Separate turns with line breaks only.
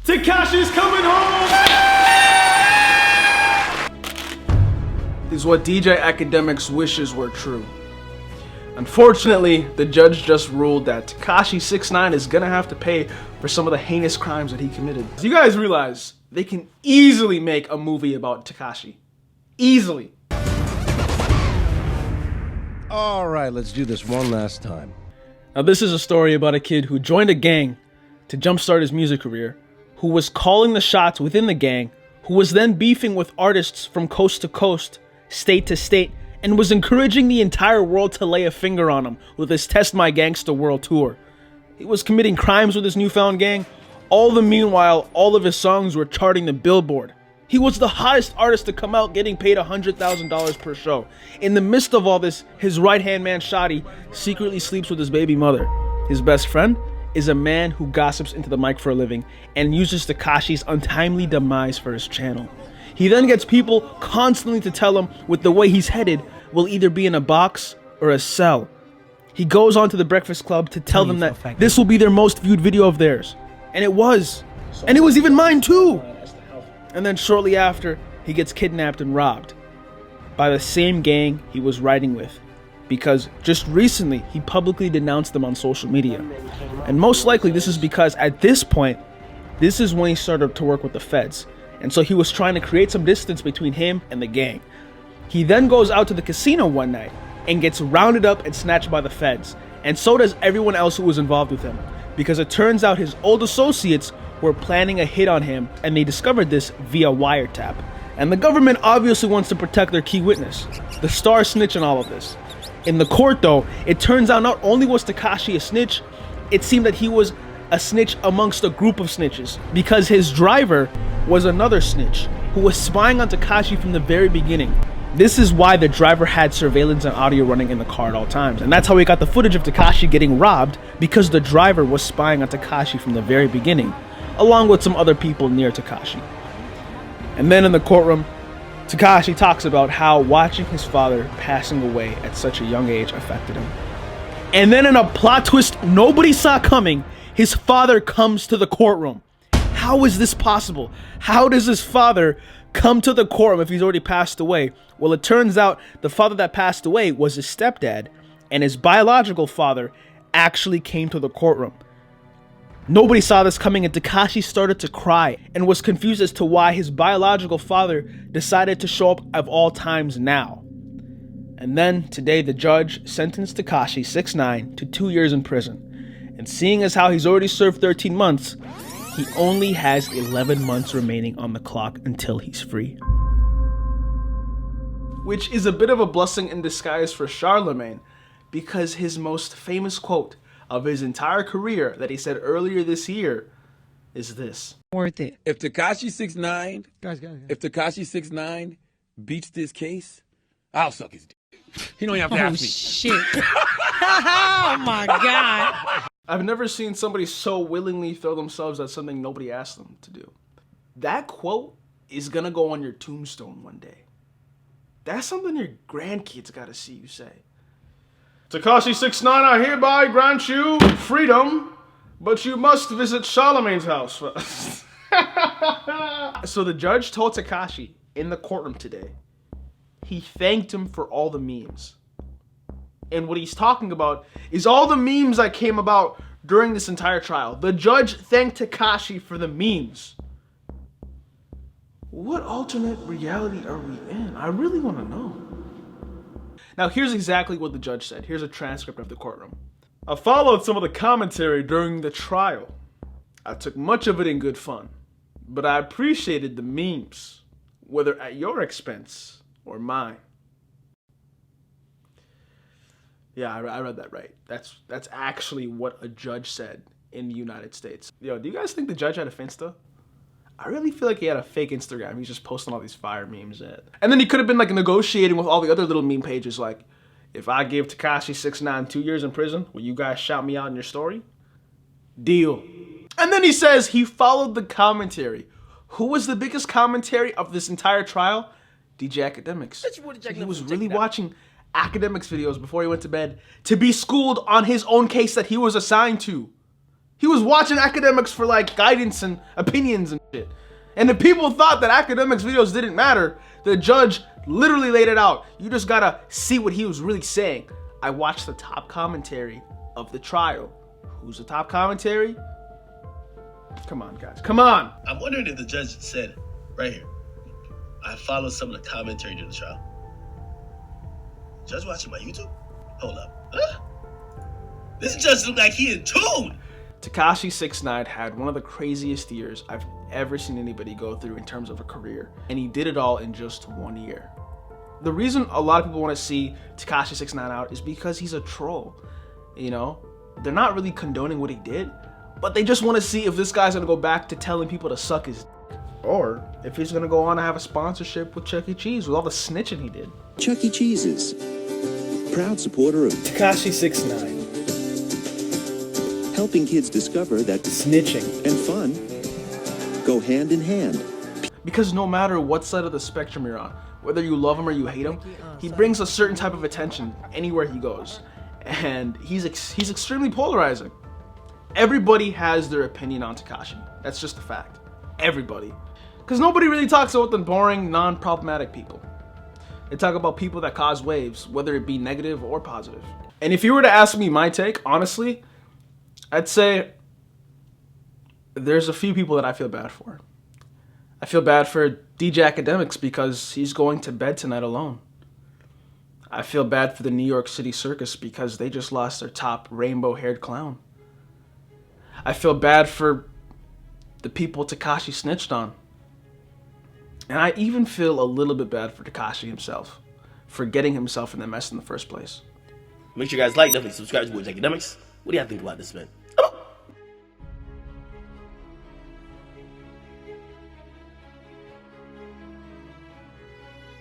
Tekashi's coming home! Is what DJ Akademiks wishes were true. Unfortunately, the judge just ruled that Tekashi 6ix9ine is gonna have to pay for some of the heinous crimes that he committed. So you guys realize they can easily make a movie about Tekashi. Easily.
All right, let's do this one last time.
Now this is a story about a kid who joined a gang to jumpstart his music career, who was calling the shots within the gang, who was then beefing with artists from coast to coast, state to state, and was encouraging the entire world to lay a finger on him with his Test My Gangsta World Tour. He was committing crimes with his newfound gang. All the meanwhile, all of his songs were charting the Billboard. He was the hottest artist to come out, getting paid $100,000 per show. In the midst of all this, his right-hand man, Shotty, secretly sleeps with his baby mother. His best friend is a man who gossips into the mic for a living and uses Tekashi's untimely demise for his channel. He then gets people constantly to tell him with the way he's headed will either be in a box or a cell. He goes on to the Breakfast Club to tell them that this will be their most viewed video of theirs. And it was. And it was even mine too. And then shortly after, he gets kidnapped and robbed by the same gang he was riding with, because just recently he publicly denounced them on social media. And most likely this is because at this point, this is when he started to work with the feds. And so he was trying to create some distance between him and the gang. He then goes out to the casino one night and gets rounded up and snatched by the feds. And so does everyone else who was involved with him, because it turns out his old associates were planning a hit on him, and they discovered this via wiretap. And the government obviously wants to protect their key witness, the star snitch in all of this. In the court though, it turns out not only was Tekashi a snitch, it seemed that he was a snitch amongst a group of snitches, because his driver was another snitch who was spying on Tekashi from the very beginning. This is why the driver had surveillance and audio running in the car at all times. And that's how we got the footage of Tekashi getting robbed, because the driver was spying on Tekashi from the very beginning, along with some other people near Tekashi. And then in the courtroom, Tekashi talks about how watching his father passing away at such a young age affected him. And then in a plot twist nobody saw coming, his father comes to the courtroom. How is this possible? How does his father come to the courtroom if he's already passed away? Well, it turns out the father that passed away was his stepdad, and his biological father actually came to the courtroom. Nobody saw this coming, and Tekashi started to cry and was confused as to why his biological father decided to show up of all times now. And then today the judge sentenced Tekashi 6ix9ine to 2 years in prison. And seeing as how he's already served 13 months, he only has 11 months remaining on the clock until he's free. Which is a bit of a blessing in disguise for Charlemagne, because his most famous quote of his entire career that he said earlier this year is this.
Worth it.
If Tekashi 6ix9ine beats this case, I'll suck his dick. He don't even have to ask me.
Shit. Oh my God.
I've never seen somebody so willingly throw themselves at something nobody asked them to do. That quote is gonna go on your tombstone one day. That's something your grandkids gotta see you say. Tekashi 6ix9ine, I hereby grant you freedom, but you must visit Charlemagne's house first. So the judge told Tekashi in the courtroom today, he thanked him for all the memes. And what he's talking about is all the memes that came about during this entire trial. The judge thanked Tekashi for the memes. What alternate reality are we in? I really want to know. Now here's exactly what the judge said. Here's a transcript of the courtroom. I followed some of the commentary during the trial. I took much of it in good fun, but I appreciated the memes, whether at your expense or mine. Yeah, I read that right. That's actually what a judge said in the United States. Yo, do you guys think the judge had a Finsta? I really feel like he had a fake Instagram. He's just posting all these fire memes. And then he could have been like negotiating with all the other little meme pages, like, if I give Tekashi 6ix9ine 2 years in prison, will you guys shout me out in your story? Deal. And then he says he followed the commentary. Who was the biggest commentary of this entire trial? DJ Akademiks. He was really watching Akademiks videos before he went to bed to be schooled on his own case that he was assigned to. He was watching Akademiks for like guidance and opinions and shit. And the people thought that Akademiks videos didn't matter. The judge literally laid it out. You just gotta see what he was really saying. I watched the top commentary of the trial. Who's the top commentary? Come on, guys. Come on.
I'm wondering if the judge said, right here, I followed some of the commentary during the trial. Judge watching my YouTube? Hold up. Huh? This judge looked like he in tune.
Tekashi 6ix9ine had one of the craziest years I've ever seen anybody go through in terms of a career. And he did it all in just 1 year. The reason a lot of people want to see Tekashi 6ix9ine out is because he's a troll. You know, they're not really condoning what he did, but they just want to see if this guy's gonna go back to telling people to suck his dick, or if he's gonna go on to have a sponsorship with Chuck E. Cheese with all the snitching he did.
Chuck E. Cheese's proud supporter of
Tekashi 6ix9ine.
helping kids discover that
Snitching.
and fun go hand in hand.
Because no matter what side of the spectrum you're on, whether you love him or you hate him, he brings a certain type of attention anywhere he goes. And he's extremely polarizing. Everybody has their opinion on Tekashi. That's just a fact. Everybody. Because nobody really talks about the boring, non-problematic people. They talk about people that cause waves, whether it be negative or positive. And if you were to ask me my take, honestly, I'd say there's a few people that I feel bad for. I feel bad for DJ Akademiks because he's going to bed tonight alone. I feel bad for the New York City Circus because they just lost their top rainbow-haired clown. I feel bad for the people Tekashi snitched on. And I even feel a little bit bad for Tekashi himself for getting himself in the mess in the first place.
Make sure you guys like, definitely subscribe to Akademiks. What do y'all think about this, man?